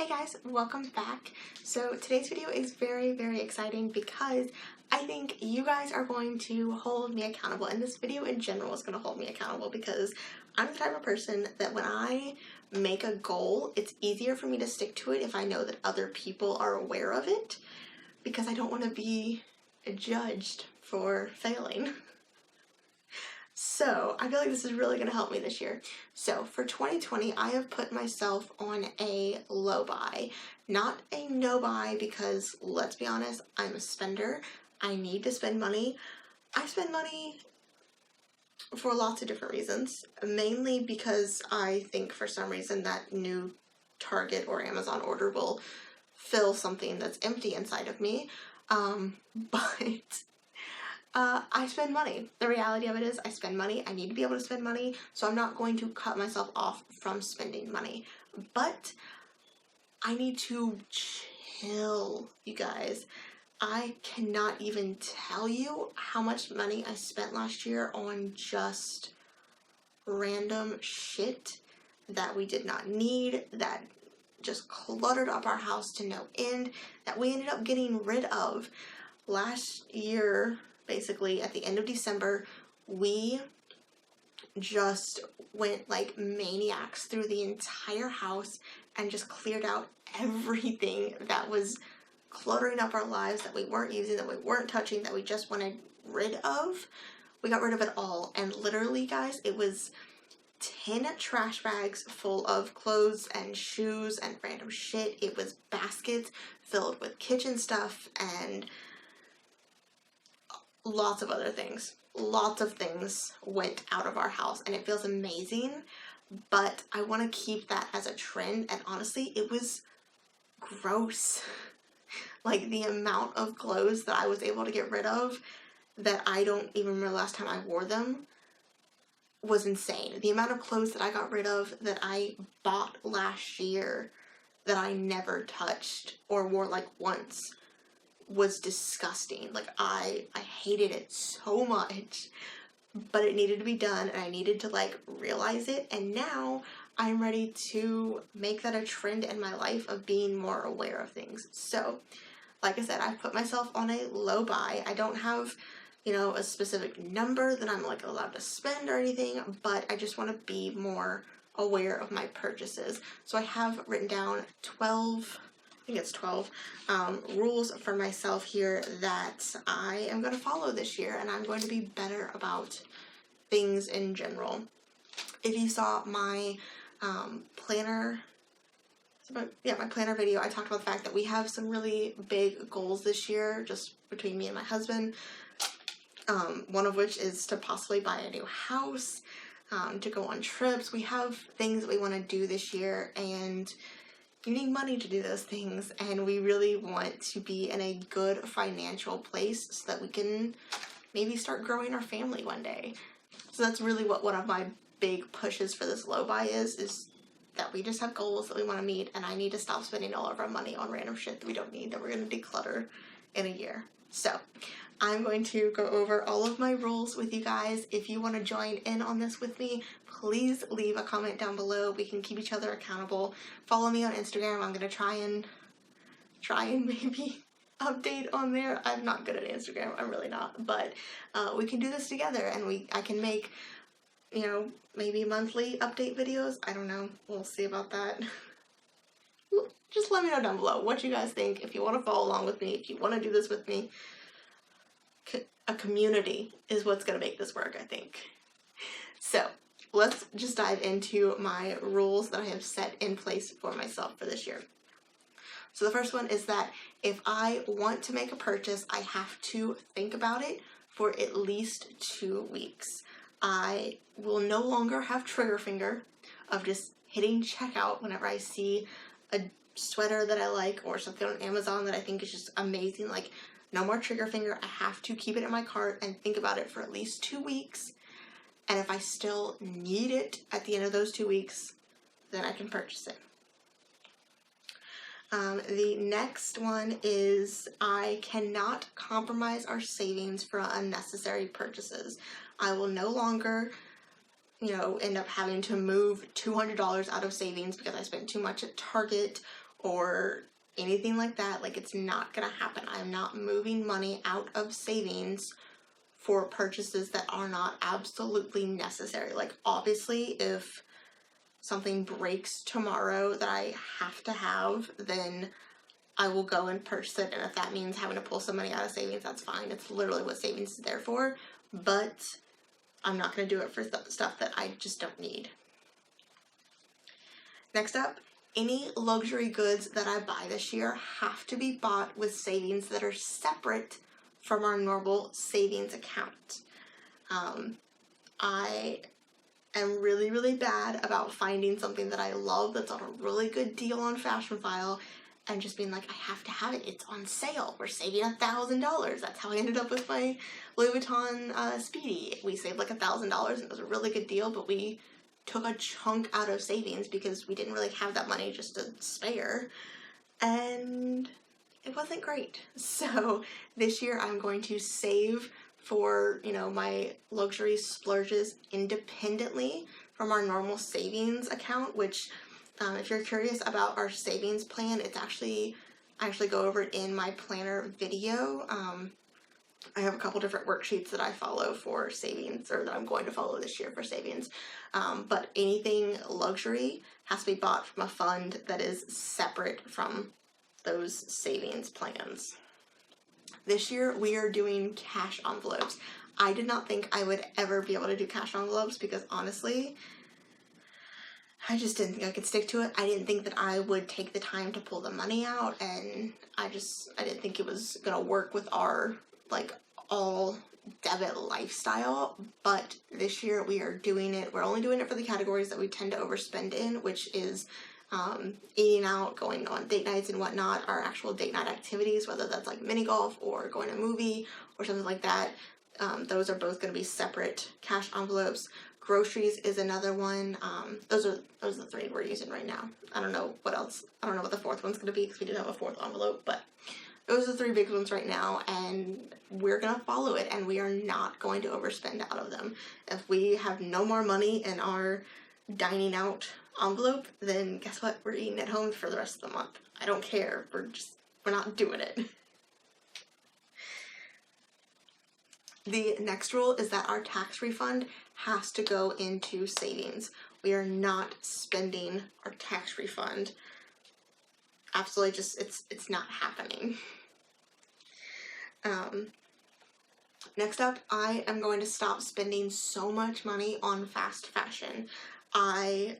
guys, welcome back. So today's video is very exciting because I think you guys are going to hold me accountable, and this video in general is going to hold me accountable because I'm the type of person that when I make a goal, it's easier for me to stick to it if I know that other people are aware of it, because I don't want to be judged for failing. So I feel like this is really going to help me this year. So for 2020, I have put myself on a low buy, not a no buy, because let's be honest, I'm a spender. I need to spend money. I spend money for lots of different reasons, mainly because I think for some reason that new Target or Amazon order will fill something that's empty inside of me. I spend money. The reality of it is I spend money. I need to be able to spend money, so I'm not going to cut myself off from spending money. But I need to chill, you guys. I cannot even tell you how much money I spent last year on just random shit that we did not need, that just cluttered up our house to no end, that we ended up getting rid of. Last year, basically at the end of December, we just went like maniacs through the entire house and just cleared out everything that was cluttering up our lives, that we weren't using, that we weren't touching, that we just wanted rid of. We got rid of it all, and literally, guys, it was 10 trash bags full of clothes and shoes and random shit. It was baskets filled with kitchen stuff and lots of other things. Lots of things went out of our house, and it feels amazing, but I want to keep that as a trend. And honestly, it was gross. Like, the amount of clothes that I was able to get rid of that I don't even remember the last time I wore them was insane. The amount of clothes that I got rid of that I bought last year that I never touched or wore like once was disgusting. Like, I hated it so much, but it needed to be done, and I needed to like realize it, and now I'm ready to make that a trend in my life of being more aware of things. So like I said, I've put myself on a low buy. I don't have, you know, a specific number that I'm like allowed to spend or anything, but I just want to be more aware of my purchases. So I have written down 12 rules for myself here that I am going to follow this year, and I'm going to be better about things in general. If you saw my planner video, I talked about the fact that we have some really big goals this year, just between me and my husband. One of which is to possibly buy a new house, to go on trips. We have things that we want to do this year, and you need money to do those things, and we really want to be in a good financial place so that we can maybe start growing our family one day. So that's really what one of my big pushes for this low buy is that we just have goals that we want to meet, and I need to stop spending all of our money on random shit that we don't need, that we're going to declutter in a year. So I'm going to go over all of my rules with you guys. If you want to join in on this with me, please leave a comment down below. We can keep each other accountable. Follow me on Instagram. I'm going to try and maybe update on there. I'm not good at Instagram. I'm really not. But we can do this together, and I can make, you know, maybe monthly update videos. I don't know. We'll see about that. Just let me know down below what you guys think. If you want to follow along with me, if you want to do this with me, a community is what's going to make this work, I think. So let's just dive into my rules that I have set in place for myself for this year. So the first one is that if I want to make a purchase, I have to think about it for at least 2 weeks. I will no longer have Triggerfinger of just hitting checkout whenever I see a sweater that I like or something on Amazon that I think is just amazing. Like, no more Triggerfinger. I have to keep it in my cart and think about it for at least 2 weeks. And if I still need it at the end of those 2 weeks, then I can purchase it. The next one is I cannot compromise our savings for unnecessary purchases. I will no longer, you know, end up having to move $200 out of savings because I spent too much at Target or anything like that. Like, it's not gonna happen. I'm not moving money out of savings for purchases that are not absolutely necessary. Like, obviously, if something breaks tomorrow that I have to have, then I will go and purchase it, and if that means having to pull some money out of savings, that's fine. It's literally what savings is there for, but I'm not going to do it for stuff that I just don't need. Next up, any luxury goods that I buy this year have to be bought with savings that are separate from our normal savings account. I am really, really bad about finding something that I love that's on a really good deal on Fashion File and just being like, I have to have it. It's on sale. We're saving $1,000. That's how I ended up with my Louis Vuitton Speedy. We saved like $1,000 and it was a really good deal, but we took a chunk out of savings because we didn't really have that money just to spare, and it wasn't great. So this year I'm going to save for, you know, my luxury splurges independently from our normal savings account, which if you're curious about our savings plan, it's I actually go over it in my planner video. I have a couple different worksheets that I follow for savings, or that I'm going to follow this year for savings. But anything luxury has to be bought from a fund that is separate from those savings plans. This year we are doing cash envelopes. I did not think I would ever be able to do cash envelopes because honestly, I just didn't think I could stick to it. I didn't think that I would take the time to pull the money out, and I didn't think it was gonna work with our like all debit lifestyle. But this year we are doing it. We're only doing it for the categories that we tend to overspend in, which is eating out, going on date nights and whatnot, our actual date night activities, whether that's like mini golf or going to a movie or something like that. Those are both going to be separate cash envelopes. Groceries is another one. Those are the three we're using right now. I don't know what else. I don't know what the fourth one's going to be because we didn't have a fourth envelope, but those are the three big ones right now, and we're going to follow it, and we are not going to overspend out of them. If we have no more money in our dining out envelope, then guess what? We're eating at home for the rest of the month. I don't care. We're not doing it. The next rule is that our tax refund has to go into savings. We are not spending our tax refund. Absolutely, just it's not happening. Next up, I am going to stop spending so much money on fast fashion. I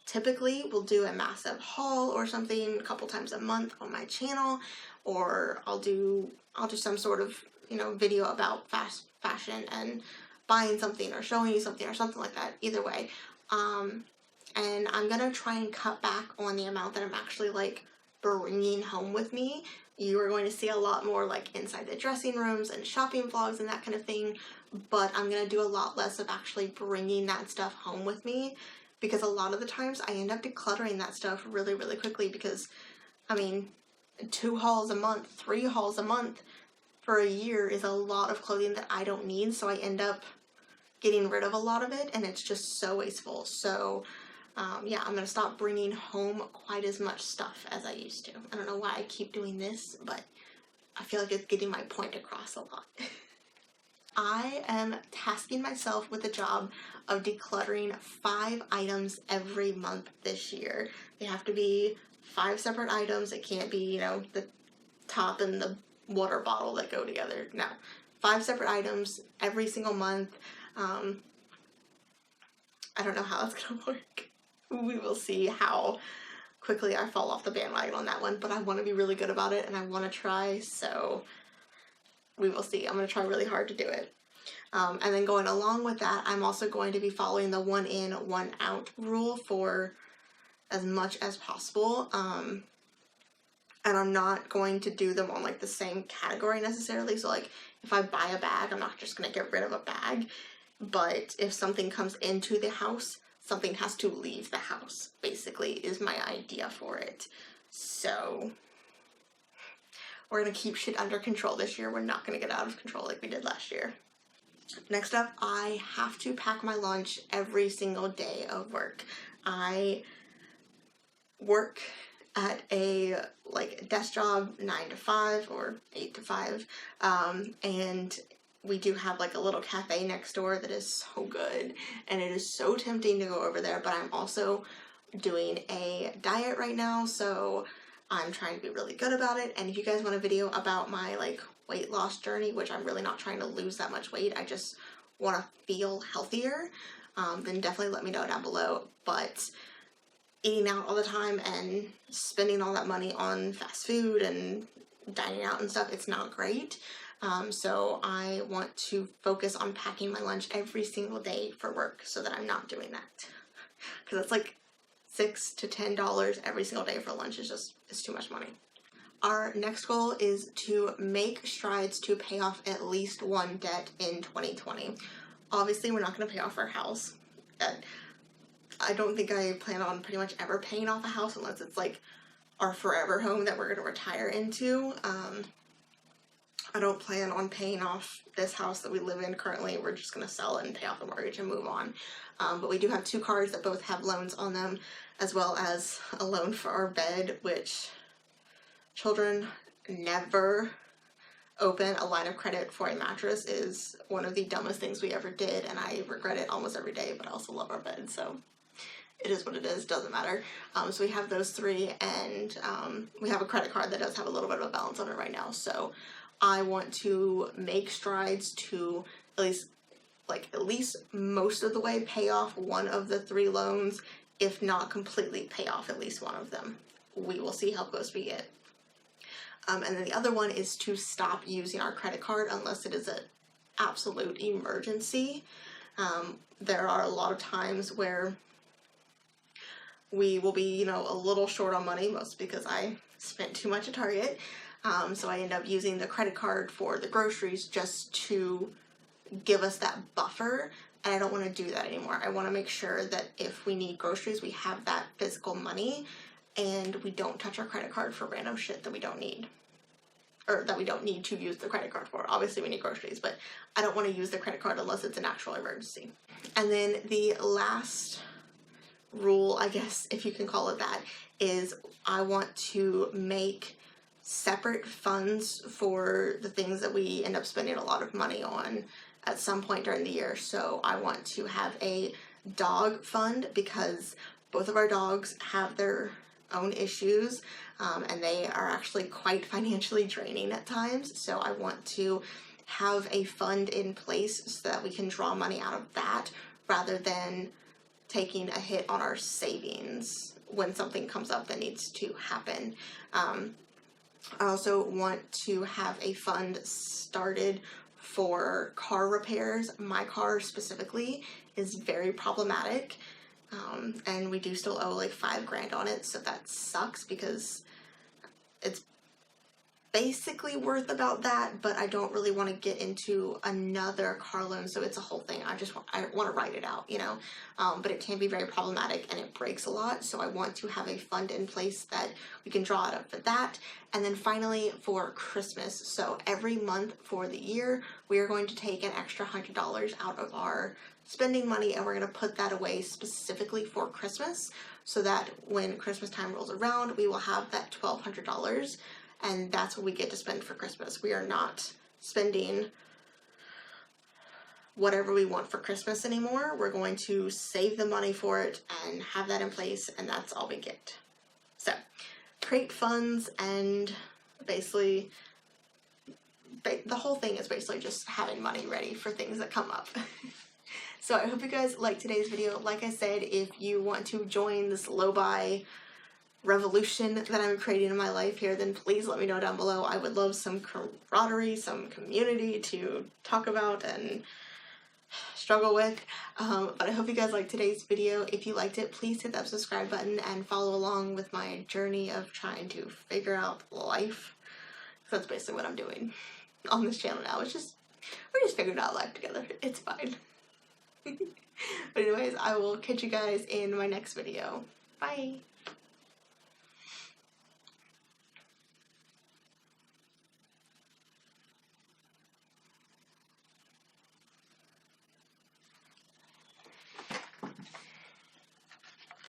typically will do a massive haul or something a couple times a month on my channel, or I'll do some sort of, you know, video about fast fashion and buying something or showing you something or something like that. Either way, and I'm gonna try and cut back on the amount that I'm actually like bringing home with me. You are going to see a lot more like inside the dressing rooms and shopping vlogs and that kind of thing, but I'm gonna do a lot less of actually bringing that stuff home with me, because a lot of the times I end up decluttering that stuff really, really quickly, because I mean, 2 hauls a month, 3 hauls a month for a year is a lot of clothing that I don't need, so I end up getting rid of a lot of it, and it's just so wasteful. So yeah, I'm gonna stop bringing home quite as much stuff as I used to. I don't know why I keep doing this, but I feel like it's getting my point across a lot. I am tasking myself with the job of decluttering 5 items every month this year. They have to be 5 separate items. It can't be, you know, the top and the water bottle that go together. No, 5 separate items every single month. I don't know how that's gonna work. We will see how quickly I fall off the bandwagon on that one, but I want to be really good about it and I want to try, so we will see. I'm going to try really hard to do it. And then going along with that, I'm also going to be following the 1 in, 1 out rule for as much as possible. And I'm not going to do them on like the same category necessarily. So like if I buy a bag, I'm not just going to get rid of a bag. But if something comes into the house, something has to leave the house, basically, is my idea for it. So we're going to keep shit under control this year. We're not going to get out of control like we did last year. Next up, I have to pack my lunch every single day of work. I work at a like desk job 9 to 5 or 8 to 5, and we do have like a little cafe next door that is so good, and it is so tempting to go over there, but I'm also doing a diet right now, so I'm trying to be really good about it. And if you guys want a video about my like weight loss journey, which I'm really not trying to lose that much weight, I just want to feel healthier, then definitely let me know down below. But eating out all the time and spending all that money on fast food and dining out and stuff, it's not great. So I want to focus on packing my lunch every single day for work so that I'm not doing that. Because it's like $6 to $10 every single day for lunch is just, it's too much money. Our next goal is to make strides to pay off at least one debt in 2020. Obviously, we're not going to pay off our house. I don't think I plan on pretty much ever paying off a house unless it's like our forever home that we're going to retire into. I don't plan on paying off this house that we live in currently. We're just going to sell it and pay off the mortgage and move on. But we do have 2 cars that both have loans on them, as well as a loan for our bed, which children never open a line of credit for a mattress is one of the dumbest things we ever did, and I regret it almost every day, but I also love our bed, so it is what it is, doesn't matter. So we have those 3, and we have a credit card that does have a little bit of a balance on it right now, so I want to make strides to at least most of the way pay off one of the 3 loans, if not completely pay off at least one of them. We will see how close we get. And then the other one is to stop using our credit card unless it is an absolute emergency. There are a lot of times where we will be, a little short on money, mostly because I spent too much at Target. So I end up using the credit card for the groceries just to give us that buffer, and I don't want to do that anymore. I want to make sure that if we need groceries, we have that physical money, and we don't touch our credit card for random shit that we don't need, or that we don't need to use the credit card for. Obviously we need groceries, but I don't want to use the credit card unless it's an actual emergency. And then the last rule, I guess, if you can call it that, is I want to make separate funds for the things that we end up spending a lot of money on at some point during the year. So I want to have a dog fund because both of our dogs have their own issues, and they are actually quite financially draining at times. So I want to have a fund in place so that we can draw money out of that rather than taking a hit on our savings when something comes up that needs to happen. I also want to have a fund started for car repairs. My car specifically is very problematic, and we do still owe like $5,000 on it, so that sucks because it's basically worth about that, but I don't really want to get into another car loan, so it's a whole thing. I want to write it out, but it can be very problematic and it breaks a lot, so I want to have a fund in place that we can draw out of for that. And then finally for Christmas, so every month for the year we are going to take an extra $100 out of our spending money, and we're going to put that away specifically for Christmas so that when Christmas time rolls around we will have that $1,200, and that's what we get to spend for Christmas. We are not spending whatever we want for Christmas anymore. We're going to save the money for it and have that in place, and that's all we get. So create funds, and basically the whole thing is basically just having money ready for things that come up. So I hope you guys liked today's video. Like I said, if you want to join this LowBuy revolution that I'm creating in my life here, then please let me know down below. I would love some camaraderie, some community to talk about and struggle with. But I hope you guys liked today's video. If you liked it, please hit that subscribe button and follow along with my journey of trying to figure out life. So that's basically what I'm doing on this channel now. We're just figuring out life together. It's fine. But anyways, I will catch you guys in my next video. Bye!